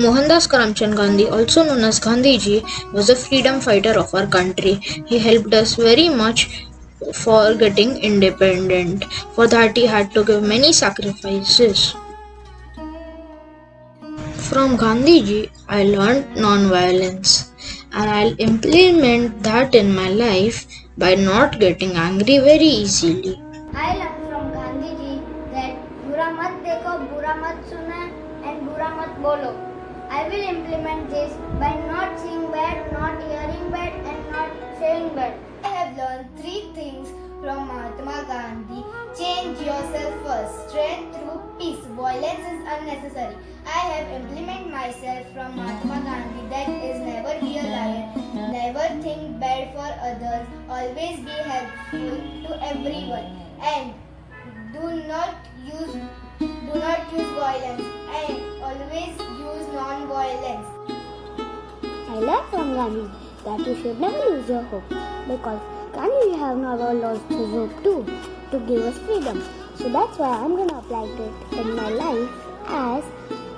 Mohandas Karamchand Gandhi, also known as Gandhiji, was a freedom fighter of our country. He helped us very much for getting independent. For that, he had to give many sacrifices. From Gandhiji, I learned non-violence, and I'll implement that in my life by not getting angry very easily. I learned from Gandhiji that बुरा मत देखो, बुरा मत सुनो and बुरा मत बोलो. I will implement this by not seeing bad, not hearing bad and not saying bad. I have learned three things from Mahatma Gandhi. Change yourself first. Strength through peace. Violence is unnecessary. I have implemented myself from Mahatma Gandhi that is never be a liar, never think bad for others, always be helpful to everyone, and do not use violence and always use non-violence. I learned from Gandhi that you should never lose your hope because Gandhi have never lost his hope too to give us freedom. So that's why I'm gonna apply it in my life as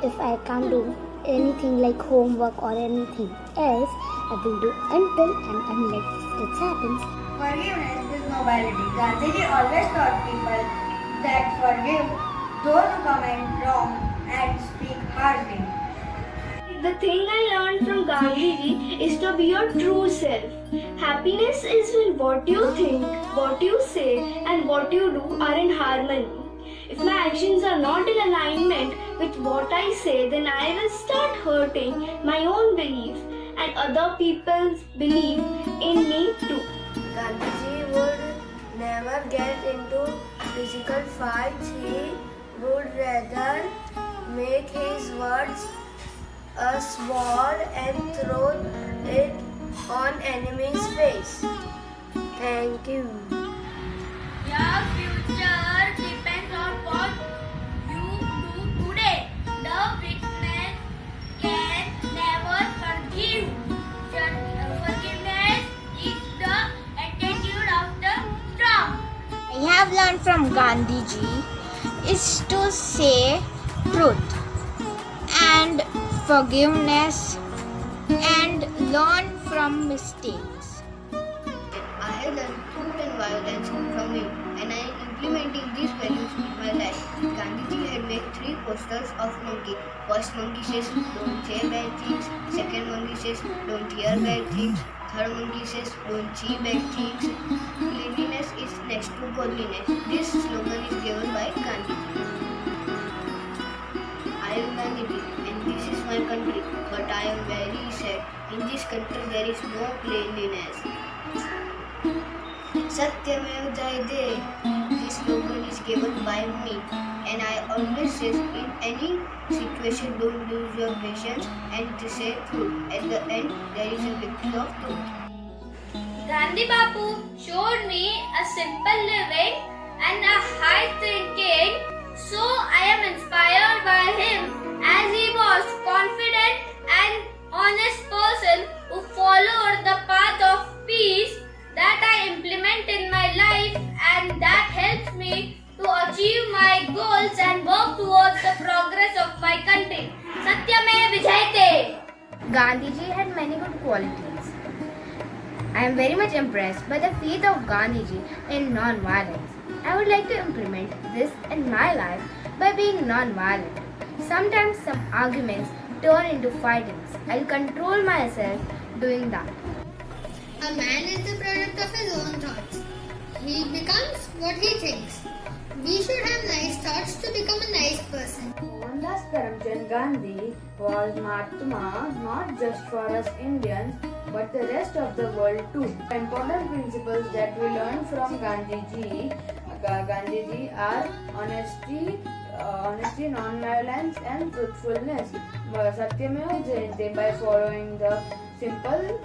if I can't do anything like homework or anything else, I will do until and unless it happens. Forgiveness is nobility. Gandhiji always taught people that forgive those who commit wrong and speak harshly. The thing I learned from Gandhiji is to be your true self. Happiness is when what you think, what you say, and what you do are in harmony. If my actions are not in alignment with what I say, then I will start hurting my own belief and other people's belief in me too. Gandhiji would never get into physical fights. He would rather make his words a sword and throw it on enemy's face. Thank you. Your future depends on what you do today. The witness can never forgive. Forgiveness is the attitude of the strong. I have learned from Gandhiji is to say truth and forgiveness and learn from mistakes. I have learned truth and violence from him, and I am implementing these values in my life. Gandhiji had made 3 posters of monkey. First monkey says, "Don't say bad things." Second monkey says, "Don't hear bad things." Third monkey says, "Don't see bad things." Cleanliness is next to godliness. This slogan is given by Gandhiji. I am Gandhiji, and this is my country, but I am very sad. In this country there is no cleanliness. Satyameva Jayate. This slogan is given by me, and I always say in any situation don't lose your patience and to say truth. At the end there is a victory of truth. Gandhi Bapu showed me a simple living and a high thinking, so I am inspired by him as he was confident and honest person who followed the path of peace that I implement in my life, and that helps me to achieve my goals and work towards the progress of my country. Satyame Vijayate. Gandhiji had many good qualities. I am very much impressed by the faith of Gandhiji in non-violence. I would like to implement this in my life by being non-violent. Sometimes some arguments turn into fightings. I'll control myself doing that. A man is the product of his own thoughts. He becomes what he thinks. We should have nice thoughts to become a nice person. Mohandas Karamchand Gandhi was Mahatma not just for us Indians but the rest of the world too. Important principles that we learn from Gandhiji are honesty, non-violence and truthfulness. Satyameva Jayante. By following the simple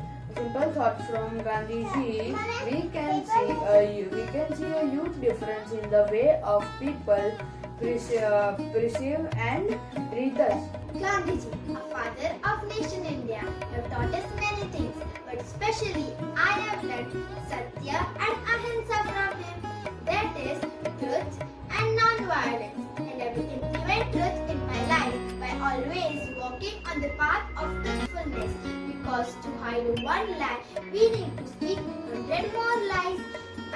thoughts from Gandhiji, we can see a huge difference in the way of people perceive and treat us. Gandhiji, a father of nation India, have taught us many things, but especially I have learned Satya and Ahimsa from him. That is truth and non-violence, and I will implement truth in my life by always walking on on the path of truthfulness, because to hide one lie, we need to speak 100 more lies.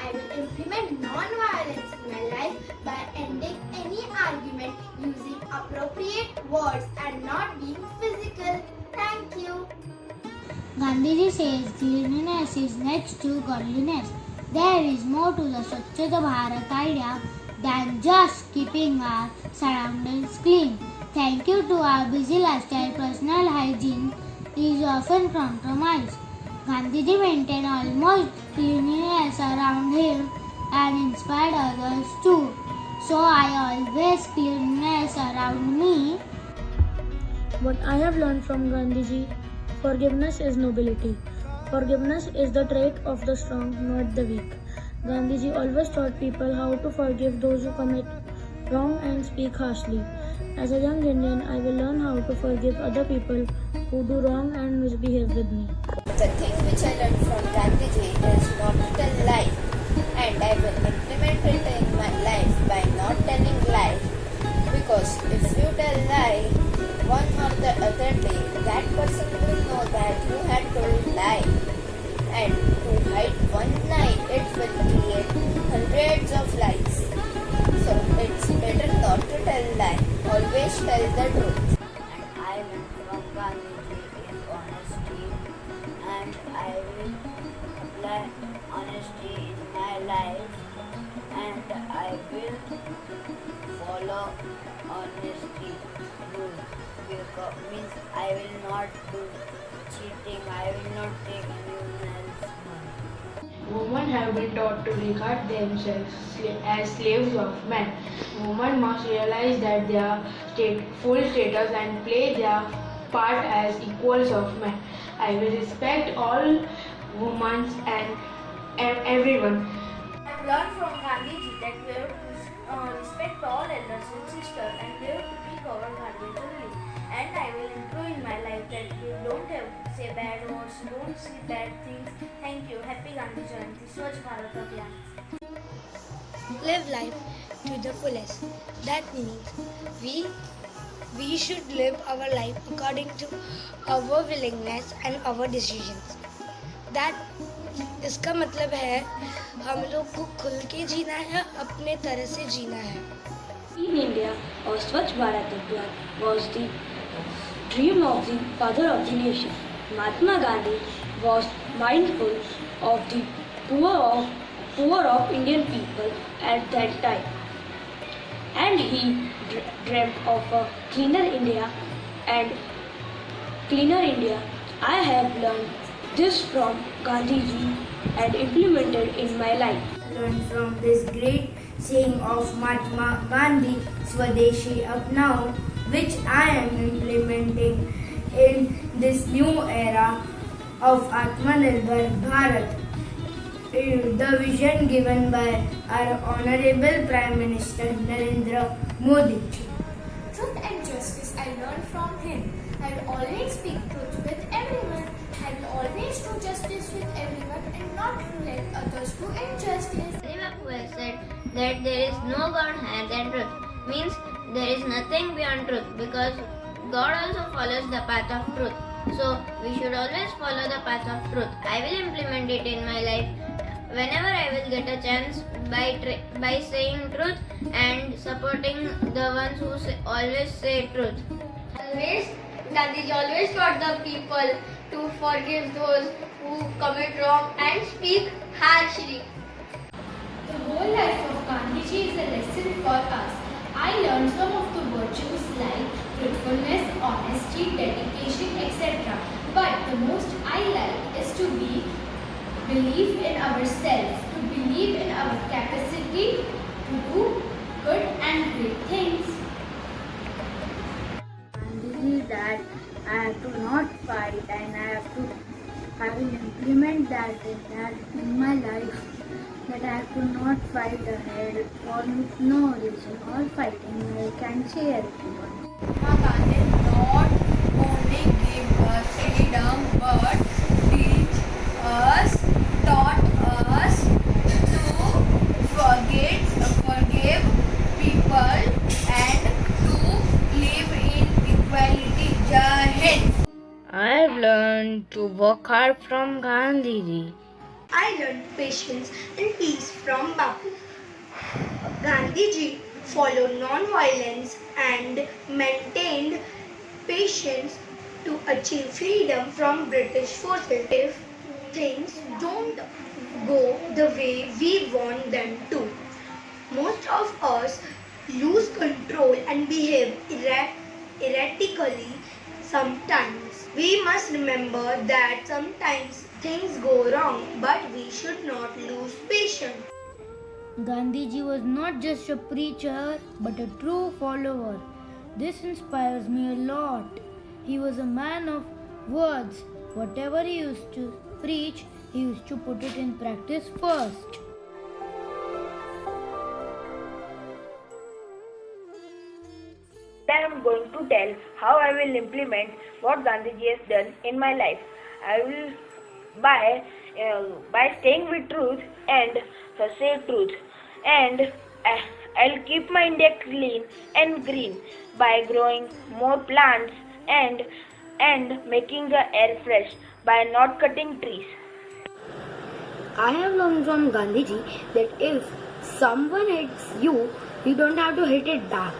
I will implement non-violence in my life by ending any argument using appropriate words and not being physical. Thank you. Gandhiji says cleanliness is next to godliness. There is more to the Swachhata Bharat idea than just keeping our surroundings clean. Thank you to our busy lifestyle, personal hygiene is often compromised. Gandhiji maintained almost cleanliness around him and inspired others too. So I always cleanliness around me. What I have learned from Gandhiji, forgiveness is nobility. Forgiveness is the trait of the strong, not the weak. Gandhiji always taught people how to forgive those who commit wrong and speak harshly. As a young Indian, I will learn how to forgive other people who do wrong and misbehave with me. The thing which I learned from Gandhiji is not to tell lies, and I will implement it in my life by not telling lies. Because if you tell lie one or the other day, that person will know that you had told lie. And to hide one lie, it will create hundreds of lies. So it's better not to tell lie. Always tell the truth. And I learned from Gandhiji is honesty, and I will apply honesty in my life, and I will follow honesty rule. Because means I will not do cheating, I will not take anyone else's money. Women have been taught to regard themselves as slaves of men. Women must realize that their full status and play their part as equals of men. I will respect all women and everyone. I learned from Gandhiji that we have to respect all elders and sisters, and we have to pick our garbage only. And I will improve in my life that we don't have to say bad words, don't say bad things. Thank you. Happy Gandhi Jayanti. Swachh Bharat Abhiyan. Live life to the fullest. That means we should live our life according to our willingness and our decisions. That इसका मतलब है हम लोग को खुल के जीना है, अपने तरह से जीना है. In India, our Swachh Bharat Abhiyan was the dream of the father of the nation. Mahatma Gandhi was mindful of the poor of Indian people at that time, and he dreamt of a cleaner India and cleaner India. I have learned this from Gandhiji and implemented in my life. Learn from this great saying of Mahatma Gandhi, Swadeshi Apnao, which I am implementing in this new era of Atmanirbhar Bharat. The vision given by our Honorable Prime Minister Narendra Modi. Truth and justice I learned from him. I will always speak truth with everyone. I will always do justice with everyone and not let others do injustice. Bapu has said that there is no God higher than truth. Means there is nothing beyond truth, because God also follows the path of truth. So we should always follow the path of truth. I will implement it in my life whenever I will get a chance by saying truth and supporting the ones who always say truth. Gandhiji always taught the people to forgive those who commit wrong and speak harshly. The whole life of Gandhiji is a lesson for us. I learned some of the virtues like truthfulness, honesty, dedication, etc. But the most I like is to believe in ourselves, to believe in our capacity to do good and great things. Gandhiji that I have to not fight, and I will implement that in my life, that I have to not fight ahead for no reason or fighting. I can say everyone. Gandhi not only gave us freedom but taught us to forgive people and to live in equality. Jai Hind. learned to work hard from Gandhiji. I learned patience and peace from Bapu. Gandhiji followed non-violence and maintained patience to achieve freedom from British forces. If things don't go the way we want them to, most of us lose control and behave erratically sometimes. We must remember that sometimes things go wrong, but we should not lose patience. Gandhiji was not just a preacher but a true follower. This inspires me a lot. He was a man of words. Whatever he used to preach, he used to put it in practice first. I am going to tell how I will implement what Gandhiji has done in my life. I will by staying with truth and say truth, and I'll keep my India clean and green by growing more plants and making the air fresh by not cutting trees. I have learned from Gandhiji that if someone hits you, you don't have to hit it back.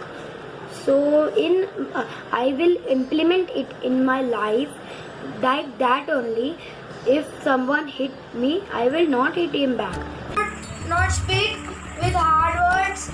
So I will implement it in my life like that only. If someone hit me, I will not hit him back. Not speak with hard words